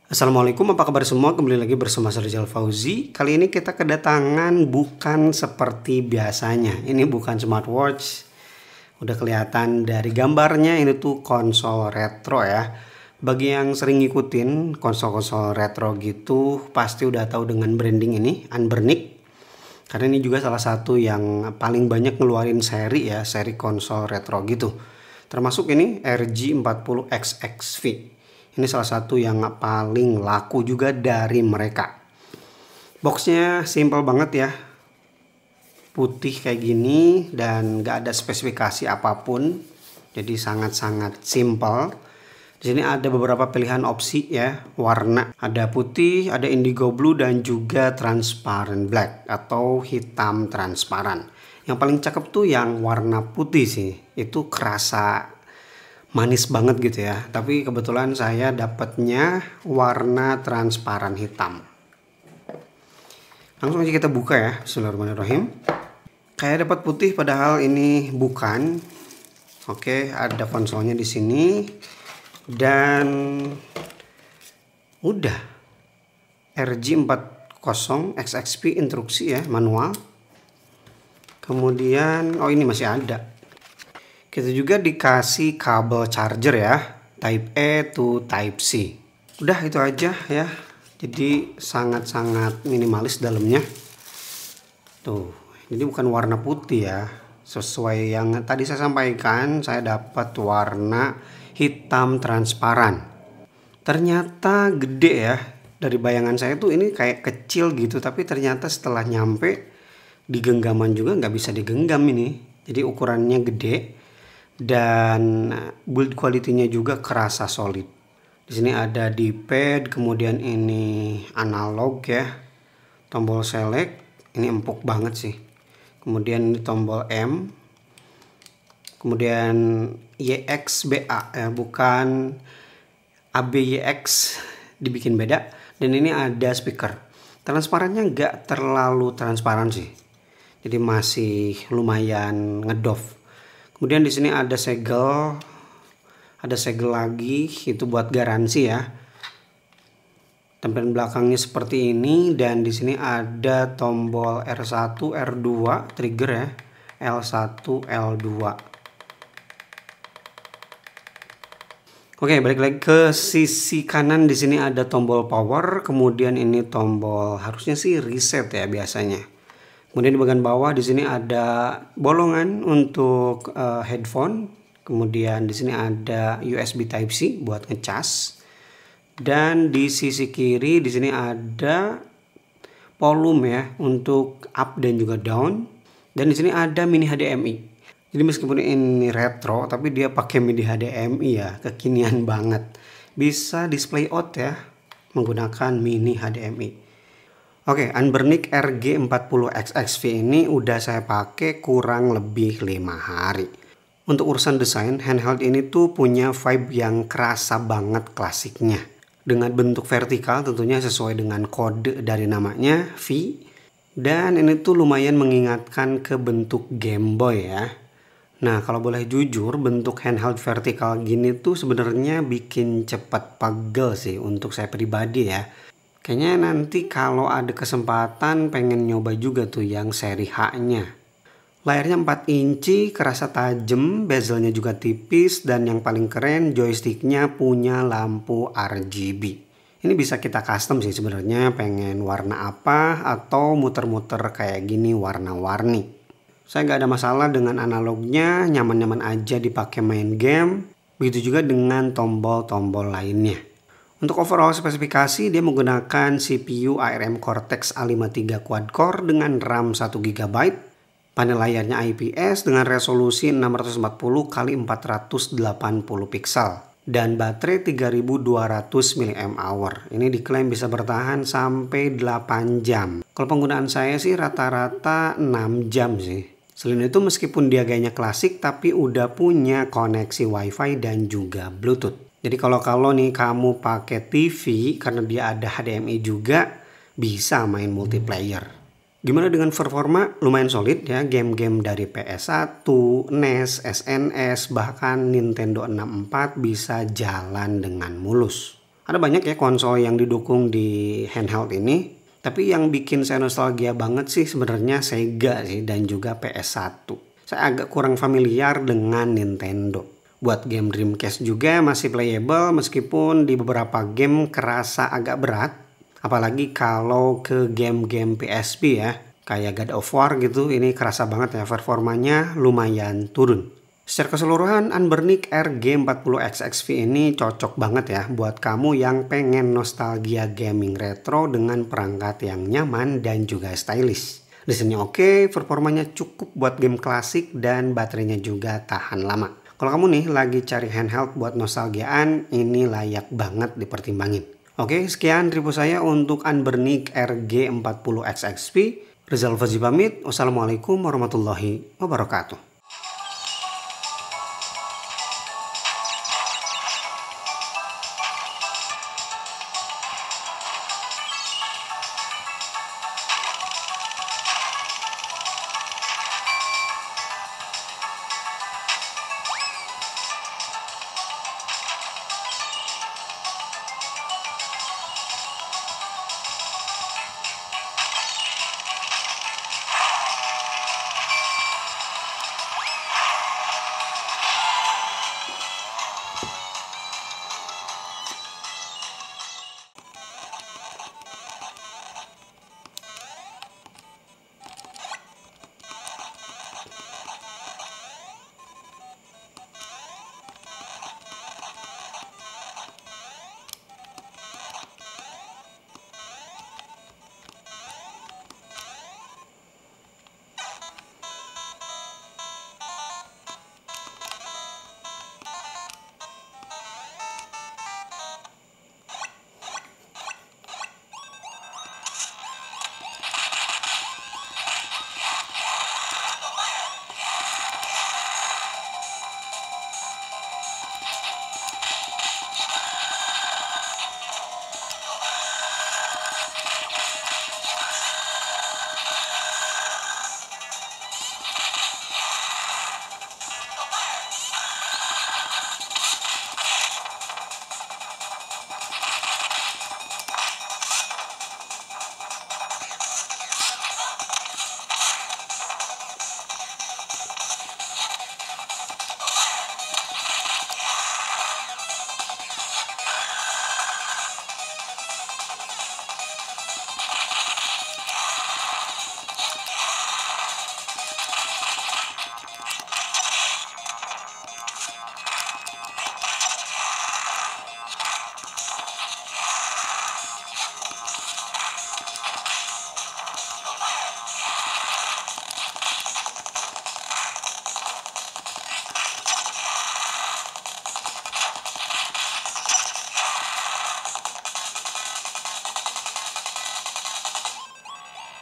Assalamualaikum, apa kabar semua? Kembali lagi bersama saya Rizal Fauzi. Kali ini kita kedatangan bukan seperti biasanya. Ini bukan smartwatch. Udah kelihatan dari gambarnya, ini tuh konsol retro ya. Bagi yang sering ngikutin konsol-konsol retro gitu, pasti udah tahu dengan branding ini, Anbernic. Karena ini juga salah satu yang paling banyak ngeluarin seri ya, seri konsol retro gitu. Termasuk ini RG 40XXV. Ini salah satu yang paling laku juga dari mereka. Boxnya simple banget ya. Putih kayak gini dan gak ada spesifikasi apapun. Jadi sangat-sangat simple. Di sini ada beberapa pilihan opsi ya, warna. Ada putih, ada indigo blue dan juga transparent black atau hitam transparan. Yang paling cakep tuh yang warna putih sih. Itu kerasa manis banget gitu ya, tapi kebetulan saya dapatnya warna transparan hitam. Langsung aja kita buka ya, bismillahirrahmanirrahim. Kayak dapat putih padahal ini bukan. Oke, ada konsolnya di sini dan udah RG 40XXV instruksi ya, manual. Kemudian ini masih ada. Kita juga dikasih kabel charger ya, Type A to Type C. Udah itu aja ya. Jadi sangat-sangat minimalis dalamnya. Tuh, jadi bukan warna putih ya. Sesuai yang tadi saya sampaikan, saya dapat warna hitam transparan. Ternyata gede ya. Dari bayangan saya tuh ini kayak kecil gitu, tapi ternyata setelah nyampe di genggaman juga nggak bisa digenggam ini. Jadi ukurannya gede. Dan build quality-nya juga kerasa solid. Di sini ada D-pad, kemudian ini analog ya. Tombol select, ini empuk banget sih. Kemudian ini tombol M. Kemudian YXBA ya, bukan ABYX, dibikin beda. Dan ini ada speaker. Transparannya nggak terlalu transparan sih. Jadi masih lumayan ngedov. Kemudian di sini ada segel lagi, itu buat garansi ya. Tampilan belakangnya seperti ini dan di sini ada tombol R1, R2 trigger ya, L1, L2. Oke, balik lagi ke sisi kanan. Di sini ada tombol power, kemudian ini tombol harusnya sih reset ya biasanya. Kemudian di bagian bawah di sini ada bolongan untuk headphone. Kemudian di sini ada USB Type C buat ngecas. Dan di sisi kiri di sini ada volume ya untuk up dan juga down. Dan di sini ada mini HDMI. Jadi meskipun ini retro tapi dia pakai mini HDMI ya, kekinian banget. Bisa display out ya menggunakan mini HDMI. Oke, Anbernic RG 40XXV ini udah saya pakai kurang lebih 5 hari. Untuk urusan desain, handheld ini tuh punya vibe yang kerasa banget klasiknya. Dengan bentuk vertikal tentunya sesuai dengan kode dari namanya, V. Dan ini tuh lumayan mengingatkan ke bentuk Game Boy ya. Nah, kalau boleh jujur, bentuk handheld vertikal gini tuh sebenarnya bikin cepat pegel sih untuk saya pribadi ya. Kayaknya nanti kalau ada kesempatan pengen nyoba juga tuh yang seri H-nya. Layarnya 4 inci, kerasa tajam, bezelnya juga tipis, dan yang paling keren joysticknya punya lampu RGB. Ini bisa kita custom sih sebenarnya, pengen warna apa atau muter-muter kayak gini warna-warni. Saya nggak ada masalah dengan analognya, nyaman-nyaman aja dipakai main game. Begitu juga dengan tombol-tombol lainnya. Untuk overall spesifikasi dia menggunakan CPU ARM Cortex A53 quad-core dengan RAM 1 GB. Panel layarnya IPS dengan resolusi 640 x 480 pixel. Dan baterai 3200 mAh. Ini diklaim bisa bertahan sampai 8 jam. Kalau penggunaan saya sih rata-rata 6 jam sih. Selain itu meskipun dia gayanya klasik tapi udah punya koneksi WiFi dan juga Bluetooth. Jadi kalau nih kamu pakai TV karena dia ada HDMI juga bisa main multiplayer. Gimana dengan performa? Lumayan solid ya, game-game dari PS1, NES, SNS, bahkan Nintendo 64 bisa jalan dengan mulus. Ada banyak ya konsol yang didukung di handheld ini. Tapi yang bikin saya nostalgia banget sih sebenarnya Sega sih dan juga PS1. Saya agak kurang familiar dengan Nintendo. Buat game Dreamcast juga masih playable meskipun di beberapa game kerasa agak berat. Apalagi kalau ke game-game PSP ya. Kayak God of War gitu, ini kerasa banget ya performanya lumayan turun. Secara keseluruhan Anbernic RG40X XV ini cocok banget ya buat kamu yang pengen nostalgia gaming retro dengan perangkat yang nyaman dan juga stylish. Desainnya oke, performanya cukup buat game klasik dan baterainya juga tahan lama. Kalau kamu nih lagi cari handheld buat nostalgiaan, ini layak banget dipertimbangin. Oke, sekian review saya untuk Anbernic RG40X XV. Rizal Fazzi pamit. Wassalamualaikum warahmatullahi wabarakatuh.